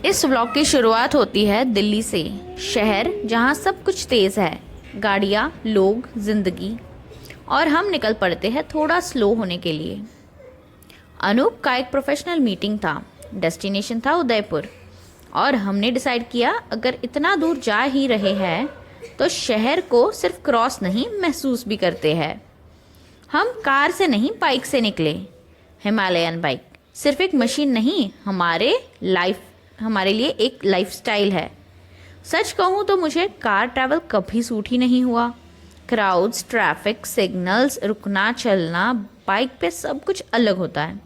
इस व्लॉग की शुरुआत होती है दिल्ली से, शहर जहां सब कुछ तेज़ है, गाड़ियां, लोग, जिंदगी। और हम निकल पड़ते हैं थोड़ा स्लो होने के लिए। अनूप का एक प्रोफेशनल मीटिंग था, डेस्टिनेशन था उदयपुर। और हमने डिसाइड किया अगर इतना दूर जा ही रहे हैं तो शहर को सिर्फ क्रॉस नहीं महसूस भी करते हैं। हम कार से नहीं बाइक से निकले। हिमालयन बाइक सिर्फ एक मशीन नहीं, हमारे लिए एक लाइफस्टाइल है। सच कहूँ तो मुझे कार ट्रैवल कभी सूट ही नहीं हुआ। क्राउड्स, ट्रैफिक, सिग्नल्स, रुकना, चलना, बाइक पे सब कुछ अलग होता है।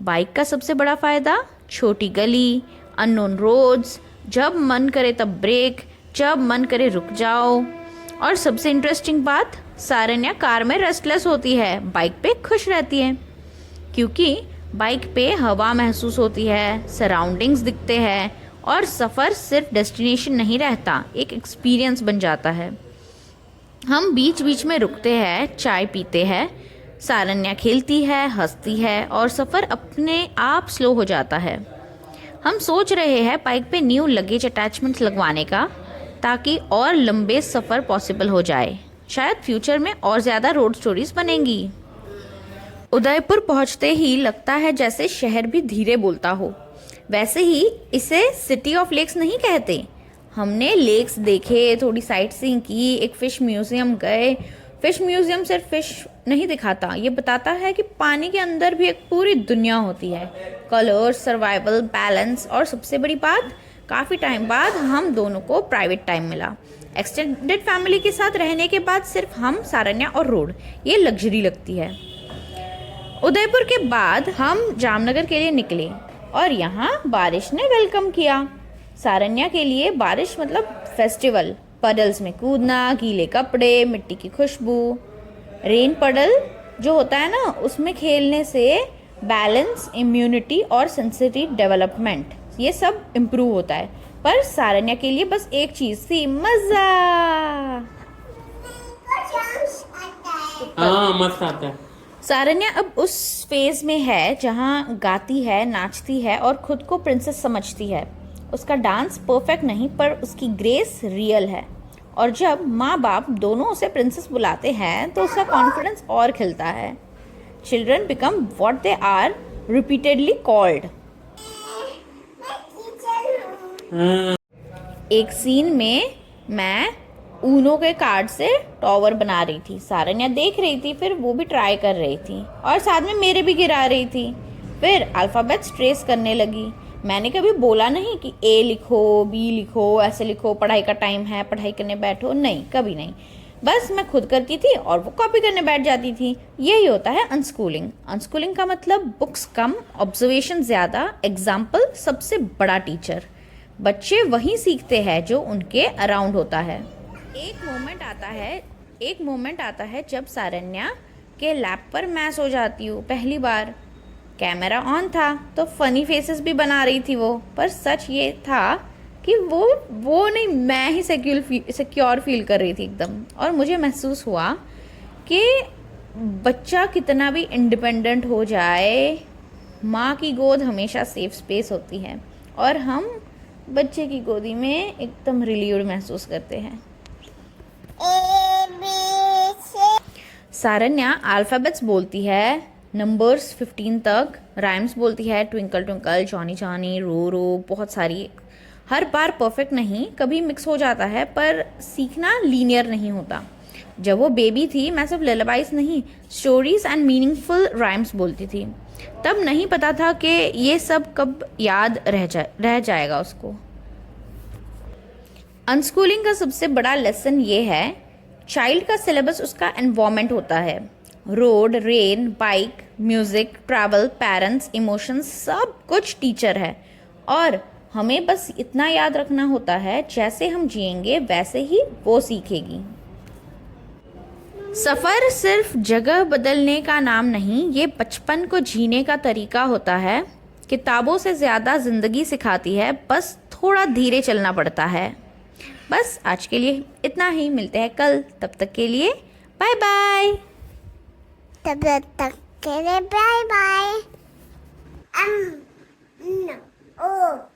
बाइक का सबसे बड़ा फ़ायदा, छोटी गली, अननोन रोड्स, जब मन करे तब ब्रेक, जब मन करे रुक जाओ। और सबसे इंटरेस्टिंग बात, सारन्या कार में रेस्टलेस होती है, बाइक पे खुश रहती है। क्योंकि बाइक पे हवा महसूस होती है, सराउंडिंग्स दिखते हैं और सफ़र सिर्फ डेस्टिनेशन नहीं रहता, एक एक्सपीरियंस बन जाता है। हम बीच बीच में रुकते हैं, चाय पीते हैं, सारन्या खेलती है, हंसती है और सफ़र अपने आप स्लो हो जाता है। हम सोच रहे हैं बाइक पे न्यू लगेज अटैचमेंट्स लगवाने का, ताकि और लंबे सफ़र पॉसिबल हो जाए। शायद फ्यूचर में और ज़्यादा रोड स्टोरीज बनेंगी। उदयपुर पहुंचते ही लगता है जैसे शहर भी धीरे बोलता हो। वैसे ही इसे सिटी ऑफ लेक्स नहीं कहते। हमने लेक्स देखे, थोड़ी साइट सीइंग की, एक फ़िश म्यूज़ियम गए। फ़िश म्यूज़ियम सिर्फ फ़िश नहीं दिखाता, ये बताता है कि पानी के अंदर भी एक पूरी दुनिया होती है। कलर्स, सर्वाइवल, बैलेंस और सबसे बड़ी बात, काफ़ी टाइम बाद हम दोनों को प्राइवेट टाइम मिला। एक्सटेंडेड फैमिली के साथ रहने के बाद सिर्फ हम, सारन्या और रोड, ये लग्जरी लगती है। उदयपुर के बाद हम जामनगर के लिए निकले और यहाँ बारिश ने वेलकम किया। सारन्या के लिए बारिश मतलब फेस्टिवल। पडल्स में कूदना, गीले कपड़े, मिट्टी की खुशबू। रेन पडल जो होता है ना, उसमें खेलने से बैलेंस, इम्यूनिटी और सेंसिटिव डेवलपमेंट, ये सब इम्प्रूव होता है। पर सारन्या के लिए बस एक चीज़ थी, मज़ा। हाँ, मस्त आता है। सारन्या अब उस फेज में है जहाँ गाती है, नाचती है और खुद को प्रिंसेस समझती है। उसका डांस परफेक्ट नहीं, पर उसकी ग्रेस रियल है। और जब माँ बाप दोनों उसे प्रिंसेस बुलाते हैं तो उसका कॉन्फिडेंस और खिलता है। Children become what they are repeatedly called. एक सीन में मैं ऊनो के कार्ड से टॉवर बना रही थी, सारन्या देख रही थी, फिर वो भी ट्राई कर रही थी और साथ में मेरे भी गिरा रही थी। फिर अल्फ़ाबेट्स ट्रेस करने लगी। मैंने कभी बोला नहीं कि ए लिखो, बी लिखो, ऐसे लिखो, पढ़ाई का टाइम है, पढ़ाई करने बैठो, नहीं, कभी नहीं। बस मैं खुद करती थी और वो कॉपी करने बैठ जाती थी। यही होता है अनस्कूलिंग। अनस्कूलिंग का मतलब बुक्स कम, ऑब्जर्वेशन ज़्यादा, एग्जाम्पल सबसे बड़ा टीचर। बच्चे वही सीखते हैं जो उनके अराउंड होता है। एक मोमेंट आता है जब सारन्या के लैप पर मैं सो जाती हूँ पहली बार। कैमरा ऑन था तो फनी फेसेस भी बना रही थी वो, पर सच ये था कि वो नहीं, मैं ही सिक्योर फील कर रही थी एकदम। और मुझे महसूस हुआ कि बच्चा कितना भी इंडिपेंडेंट हो जाए, माँ की गोद हमेशा सेफ स्पेस होती है और हम बच्चे की गोदी में एकदम रिलीव्ड महसूस करते हैं। सारन्या अल्फ़ाबेट्स बोलती है, नंबर्स 15 तक, राइम्स बोलती है, ट्विंकल ट्विंकल, जॉनी जॉनी, रो रो, बहुत सारी। हर बार परफेक्ट नहीं, कभी मिक्स हो जाता है, पर सीखना लीनियर नहीं होता। जब वो बेबी थी मैं सिर्फ ललाबाइज नहीं, स्टोरीज एंड मीनिंगफुल राइम्स बोलती थी। तब नहीं पता था कि ये सब कब याद रह जाएगा उसको। अनस्कूलिंग का सबसे बड़ा लेसन ये है, चाइल्ड का सिलेबस उसका एनवायरनमेंट होता है। Road, rain, bike, music, travel, parents, emotions, सब कुछ टीचर है। और हमें बस इतना याद रखना होता है, जैसे हम जिएंगे वैसे ही वो सीखेगी। सफ़र सिर्फ जगह बदलने का नाम नहीं, ये बचपन को जीने का तरीका होता है। किताबों से ज़्यादा ज़िंदगी सिखाती है, बस थोड़ा धीरे चलना पड़ता है। बस आज के लिए इतना ही, मिलते हैं कल, तब तक के लिए बाय बाय। तब तक के लिए बाय बाय। No. Oh.